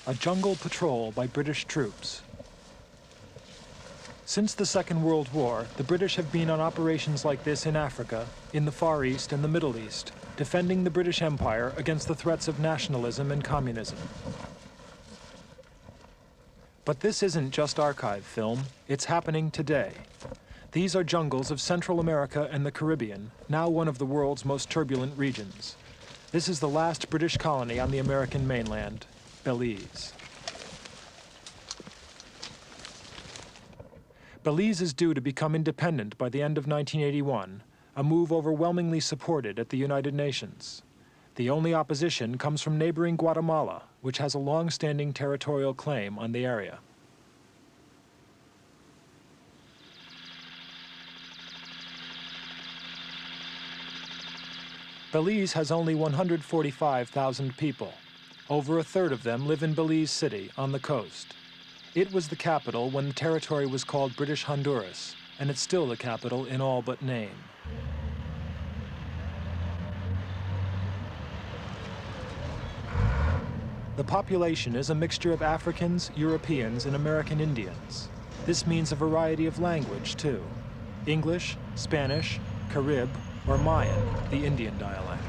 a jungle patrol by British troops. Since the Second World War, the British have been on operations like this in Africa, in the Far East and the Middle East, defending the British Empire against the threats of nationalism and communism. But this isn't just archive film, it's happening today. These are jungles of Central America and the Caribbean, now one of the world's most turbulent regions. This is the last British colony on the American mainland, Belize. Belize is due to become independent by the end of 1981, a move overwhelmingly supported at the United Nations. The only opposition comes from neighboring Guatemala, which has a long-standing territorial claim on the area. Belize has only 145,000 people. Over a third of them live in Belize City, on the coast. It was the capital when the territory was called British Honduras, and it's still the capital in all but name. The population is a mixture of Africans, Europeans, and American Indians. This means a variety of language, too. English, Spanish, Carib, or Mayan, the Indian dialect.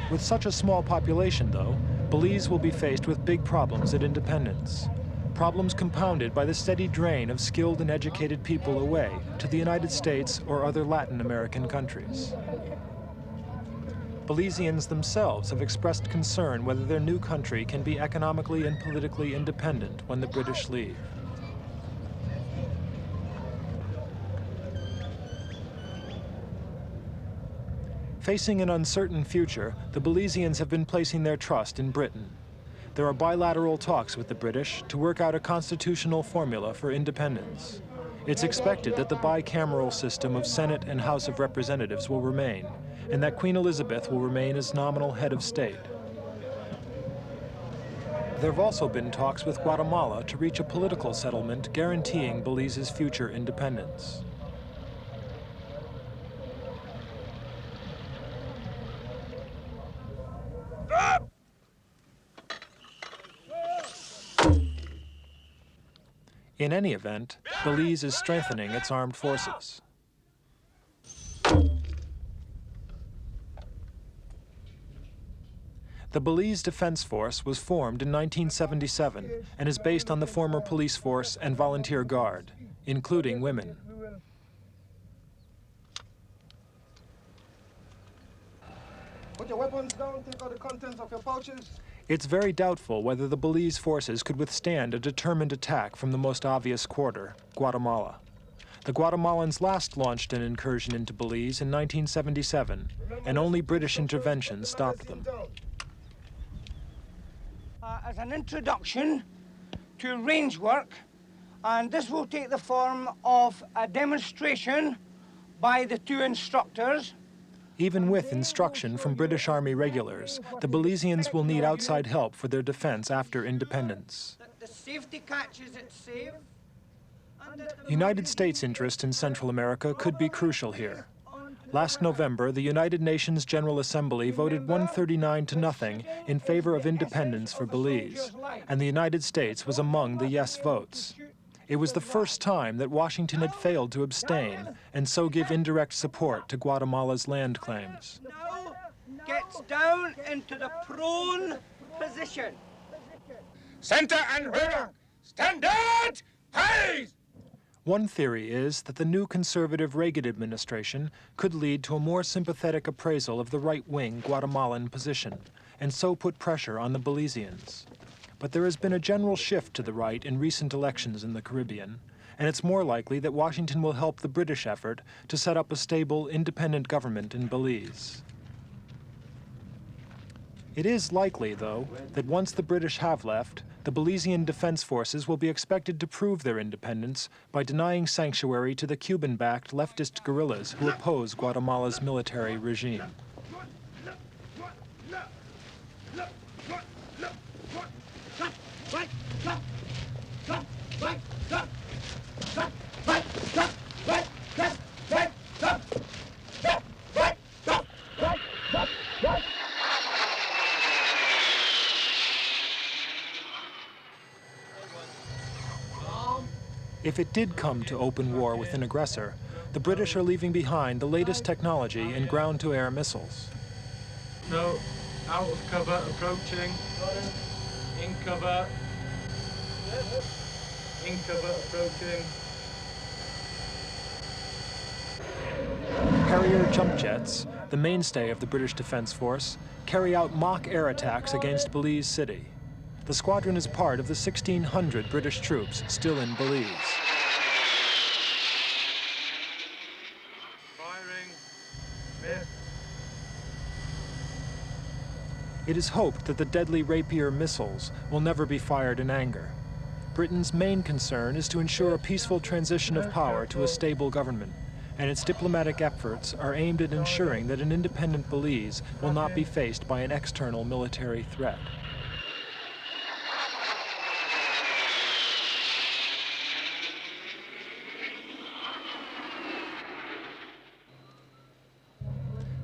With such a small population, though, Belize will be faced with big problems at independence. Problems compounded by the steady drain of skilled and educated people away to the United States or other Latin American countries. Belizeans themselves have expressed concern whether their new country can be economically and politically independent when the British leave. Facing an uncertain future, the Belizeans have been placing their trust in Britain. There are bilateral talks with the British to work out a constitutional formula for independence. It's expected that the bicameral system of Senate and House of Representatives will remain, and that Queen Elizabeth will remain as nominal head of state. There have also been talks with Guatemala to reach a political settlement guaranteeing Belize's future independence. In any event, Belize is strengthening its armed forces. The Belize Defense Force was formed in 1977 and is based on the former police force and volunteer guard, including women. Put your weapons down, take out the contents of your pouches. It's very doubtful whether the Belize forces could withstand a determined attack from the most obvious quarter, Guatemala. The Guatemalans last launched an incursion into Belize in 1977, and only British intervention stopped them. As an introduction to range work, and this will take the form of a demonstration by the two instructors. Even with instruction from British Army regulars, the Belizeans will need outside help for their defense after independence. The safety catches it safe. United States interest in Central America could be crucial here. Last November, the United Nations General Assembly voted 139-0 in favor of independence for Belize, and the United States was among the yes votes. It was the first time that Washington had failed to abstain and so give indirect support to Guatemala's land claims. Now gets down into the prone position. Center and rear, standard, please! One theory is that the new conservative Reagan administration could lead to a more sympathetic appraisal of the right-wing Guatemalan position, and so put pressure on the Belizeans. But there has been a general shift to the right in recent elections in the Caribbean, and it's more likely that Washington will help the British effort to set up a stable, independent government in Belize. It is likely, though, that once the British have left, the Belizean Defense Forces will be expected to prove their independence by denying sanctuary to the Cuban-backed leftist guerrillas who oppose Guatemala's military regime. If it did come to open war with an aggressor, the British are leaving behind the latest technology in ground-to-air missiles. No, out of cover, approaching. In cover. In cover, approaching. Harrier jump jets, the mainstay of the British Defence Force, carry out mock air attacks against Belize City. The squadron is part of the 1,600 British troops still in Belize. Firing. Miss. It is hoped that the deadly Rapier missiles will never be fired in anger. Britain's main concern is to ensure a peaceful transition of power to a stable government, and its diplomatic efforts are aimed at ensuring that an independent Belize will not be faced by an external military threat.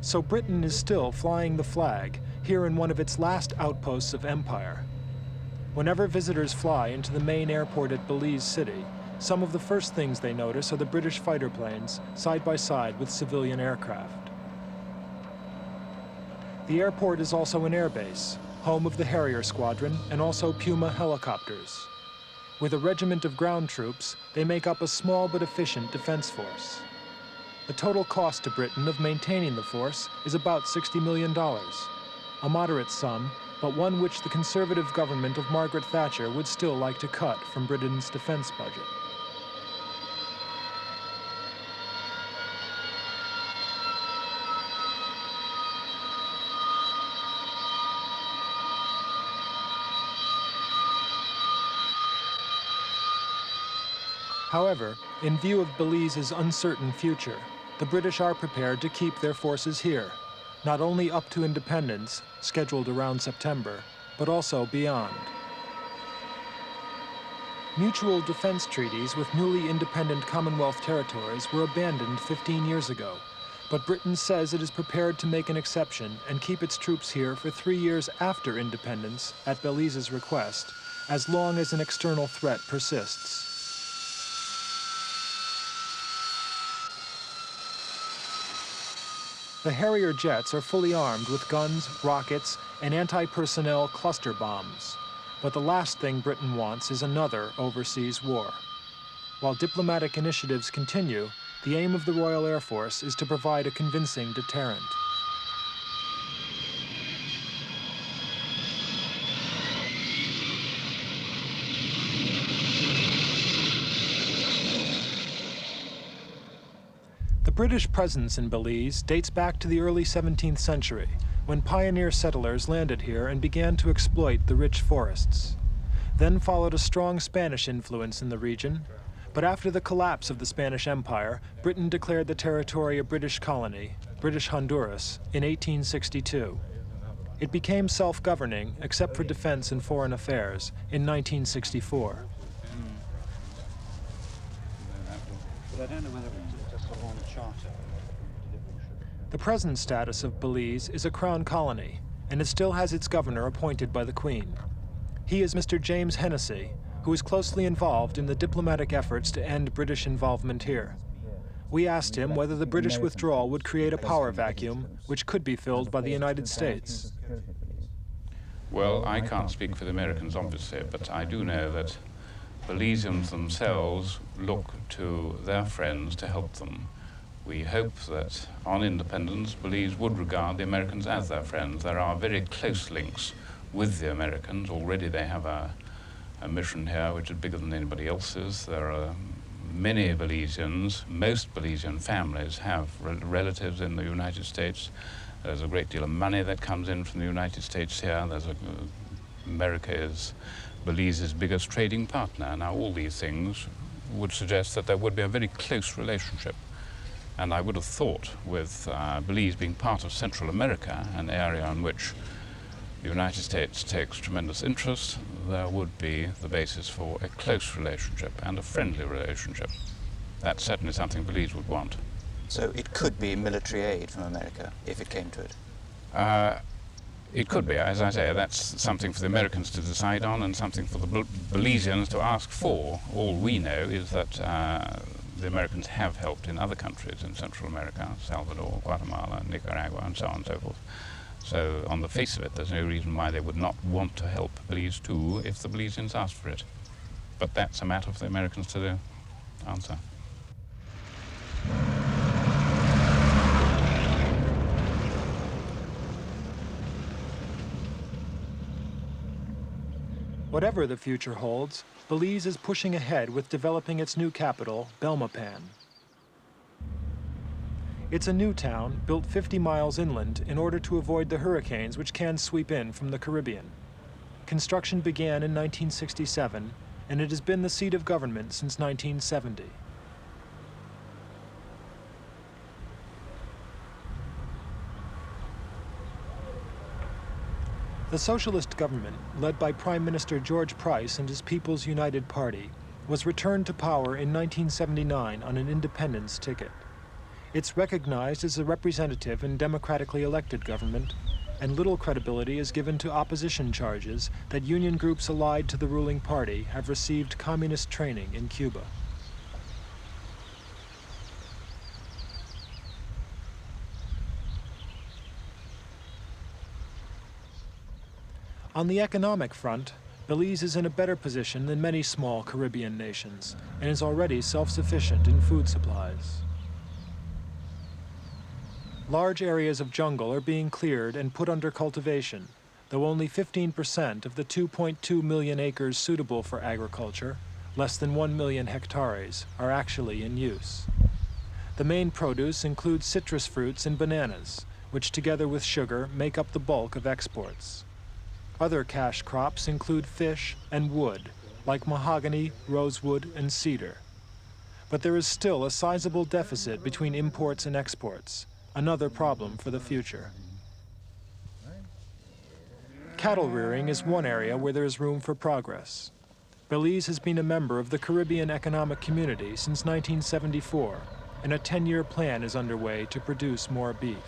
So Britain is still flying the flag here in one of its last outposts of empire. Whenever visitors fly into the main airport at Belize City, some of the first things they notice are the British fighter planes side by side with civilian aircraft. The airport is also an airbase, home of the Harrier Squadron and also Puma helicopters. With a regiment of ground troops, they make up a small but efficient defense force. The total cost to Britain of maintaining the force is about $60 million, a moderate sum, but one which the conservative government of Margaret Thatcher would still like to cut from Britain's defense budget. However, in view of Belize's uncertain future, the British are prepared to keep their forces here, not only up to independence, scheduled around September, but also beyond. Mutual defense treaties with newly independent Commonwealth territories were abandoned 15 years ago, but Britain says it is prepared to make an exception and keep its troops here for 3 years after independence, at Belize's request, as long as an external threat persists. The Harrier jets are fully armed with guns, rockets, and anti-personnel cluster bombs. But the last thing Britain wants is another overseas war. While diplomatic initiatives continue, the aim of the Royal Air Force is to provide a convincing deterrent. The British presence in Belize dates back to the early 17th century, when pioneer settlers landed here and began to exploit the rich forests. Then followed a strong Spanish influence in the region, but after the collapse of the Spanish Empire, Britain declared the territory a British colony, British Honduras, in 1862. It became self-governing, except for defense and foreign affairs, in 1964. But I don't know whether it's just on the charter. The present status of Belize is a crown colony, and it still has its governor appointed by the Queen. He is Mr. James Hennessy, who is closely involved in the diplomatic efforts to end British involvement here. We asked him whether the British withdrawal would create a power vacuum, which could be filled by the United States. Well, I can't speak for the Americans, obviously, but I do know that Belizeans themselves look to their friends to help them. We hope that on independence, Belize would regard the Americans as their friends. There are very close links with the Americans. Already they have a mission here which is bigger than anybody else's. There are many Belizeans, most Belizean families have relatives in the United States. There's a great deal of money that comes in from the United States here. America is Belize's biggest trading partner. Now, all these things would suggest that there would be a very close relationship. And I would have thought, with Belize being part of Central America, an area in which the United States takes tremendous interest, there would be the basis for a close relationship and a friendly relationship. That's certainly something Belize would want. So it could be military aid from America, if it came to it? It could be, as I say, that's something for the Americans to decide on and something for the Belizeans to ask for. All we know is that the Americans have helped in other countries in Central America, Salvador, Guatemala, Nicaragua, and so on and so forth. So on the face of it, there's no reason why they would not want to help Belize too if the Belizeans asked for it. But that's a matter for the Americans to answer. Whatever the future holds, Belize is pushing ahead with developing its new capital, Belmopan. It's a new town built 50 miles inland in order to avoid the hurricanes which can sweep in from the Caribbean. Construction began in 1967, and it has been the seat of government since 1970. The socialist government, led by Prime Minister George Price and his People's United Party, was returned to power in 1979 on an independence ticket. It's recognized as a representative and democratically elected government, and little credibility is given to opposition charges that union groups allied to the ruling party have received communist training in Cuba. On the economic front, Belize is in a better position than many small Caribbean nations and is already self-sufficient in food supplies. Large areas of jungle are being cleared and put under cultivation, though only 15% of the 2.2 million acres suitable for agriculture, less than 1 million hectares, are actually in use. The main produce includes citrus fruits and bananas, which together with sugar make up the bulk of exports. Other cash crops include fish and wood, like mahogany, rosewood, and cedar. But there is still a sizable deficit between imports and exports, another problem for the future. Cattle rearing is one area where there is room for progress. Belize has been a member of the Caribbean Economic Community since 1974, and a 10-year plan is underway to produce more beef.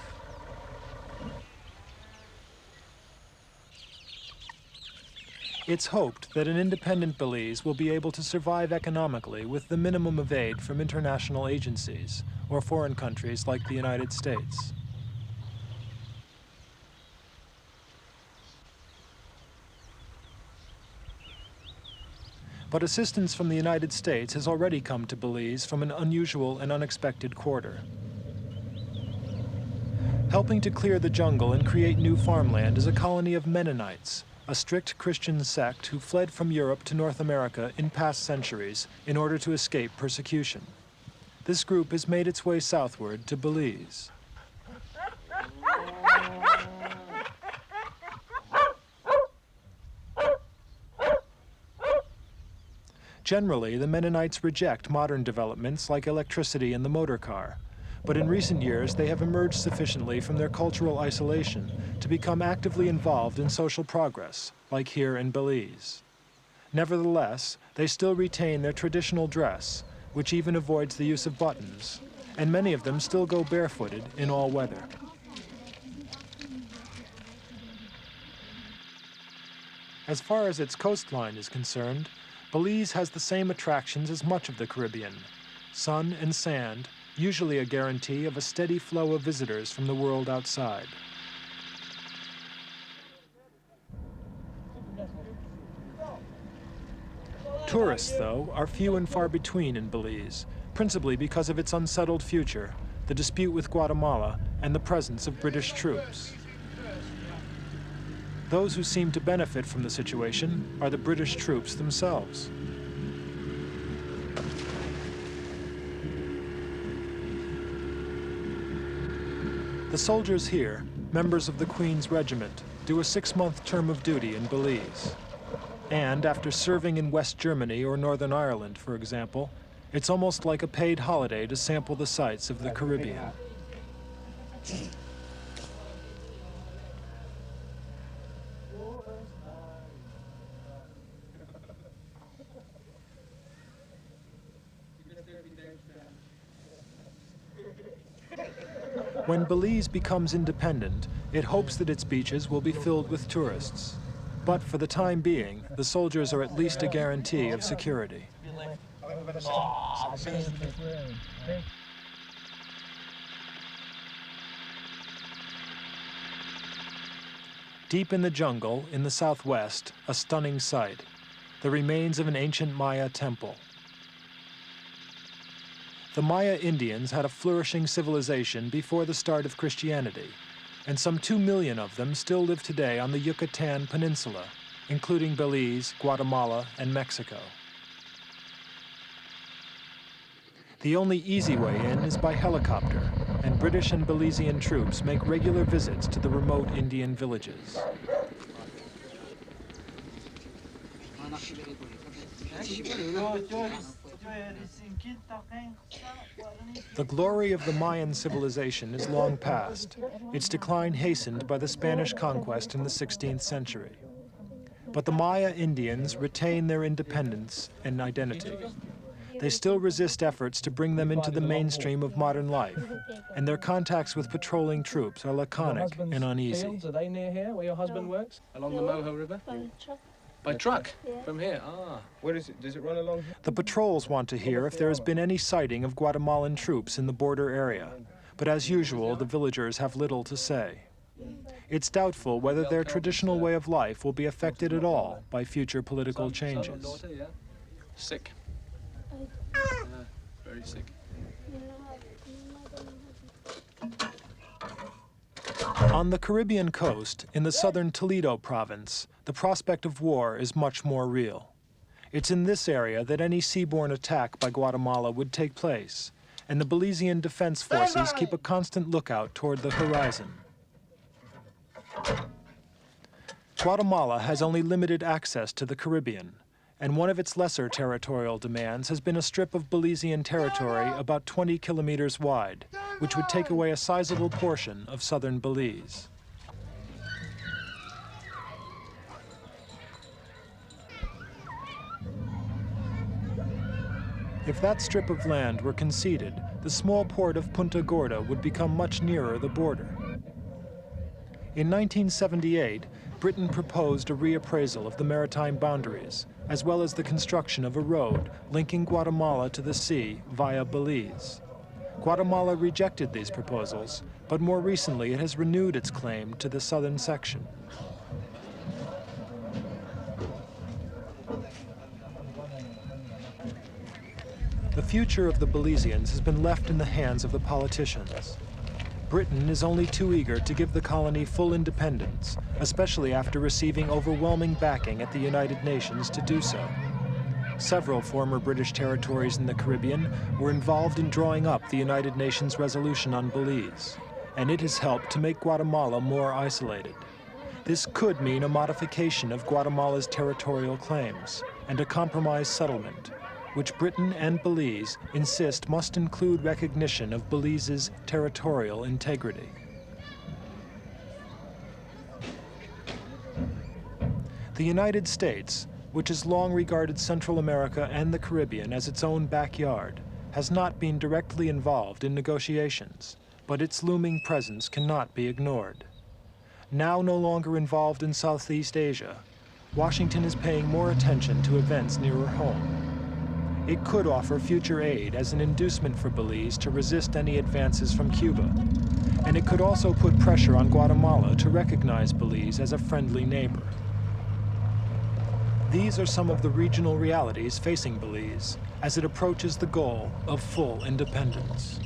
It's hoped that an independent Belize will be able to survive economically with the minimum of aid from international agencies or foreign countries like the United States. But assistance from the United States has already come to Belize from an unusual and unexpected quarter. Helping to clear the jungle and create new farmland is a colony of Mennonites, a strict Christian sect who fled from Europe to North America in past centuries in order to escape persecution. This group has made its way southward to Belize. Generally, the Mennonites reject modern developments like electricity and the motor car. But in recent years, they have emerged sufficiently from their cultural isolation to become actively involved in social progress, like here in Belize. Nevertheless, they still retain their traditional dress, which even avoids the use of buttons, and many of them still go barefooted in all weather. As far as its coastline is concerned, Belize has the same attractions as much of the Caribbean: sun and sand, usually a guarantee of a steady flow of visitors from the world outside. Tourists, though, are few and far between in Belize, principally because of its unsettled future, the dispute with Guatemala, and the presence of British troops. Those who seem to benefit from the situation are the British troops themselves. The soldiers here, members of the Queen's Regiment, do a 6-month term of duty in Belize. And after serving in West Germany or Northern Ireland, for example, it's almost like a paid holiday to sample the sights of the Caribbean. When Belize becomes independent, it hopes that its beaches will be filled with tourists. But for the time being, the soldiers are at least a guarantee of security. Deep in the jungle, in the southwest, a stunning sight, the remains of an ancient Maya temple. The Maya Indians had a flourishing civilization before the start of Christianity, and some 2 million of them still live today on the Yucatan Peninsula, including Belize, Guatemala, and Mexico. The only easy way in is by helicopter, and British and Belizean troops make regular visits to the remote Indian villages. The glory of the Mayan civilization is long past, its decline hastened by the Spanish conquest in the 16th century. But the Maya Indians retain their independence and identity. They still resist efforts to bring them into the mainstream of modern life, and their contacts with patrolling troops are laconic and uneasy. Fields, are they near here, where your husband works? Along the Moho River? By truck? From here? Ah. Where is it? Does it run along here? The patrols want to hear if there has been any sighting of Guatemalan troops in the border area, but as usual, the villagers have little to say. It's doubtful whether their traditional way of life will be affected at all by future political changes. Sick. Very sick. On the Caribbean coast, in the southern Toledo province, the prospect of war is much more real. It's in this area that any seaborne attack by Guatemala would take place, and the Belizean defense forces keep a constant lookout toward the horizon. Guatemala has only limited access to the Caribbean, and one of its lesser territorial demands has been a strip of Belizean territory about 20 kilometers wide, which would take away a sizable portion of southern Belize. If that strip of land were conceded, the small port of Punta Gorda would become much nearer the border. In 1978, Britain proposed a reappraisal of the maritime boundaries, as well as the construction of a road linking Guatemala to the sea via Belize. Guatemala rejected these proposals, but more recently it has renewed its claim to the southern section. The future of the Belizeans has been left in the hands of the politicians. Britain is only too eager to give the colony full independence, especially after receiving overwhelming backing at the United Nations to do so. Several former British territories in the Caribbean were involved in drawing up the United Nations resolution on Belize, and it has helped to make Guatemala more isolated. This could mean a modification of Guatemala's territorial claims and a compromise settlement, which Britain and Belize insist must include recognition of Belize's territorial integrity. The United States, which has long regarded Central America and the Caribbean as its own backyard, has not been directly involved in negotiations, but its looming presence cannot be ignored. Now no longer involved in Southeast Asia, Washington is paying more attention to events nearer home. It could offer future aid as an inducement for Belize to resist any advances from Cuba. And it could also put pressure on Guatemala to recognize Belize as a friendly neighbor. These are some of the regional realities facing Belize as it approaches the goal of full independence.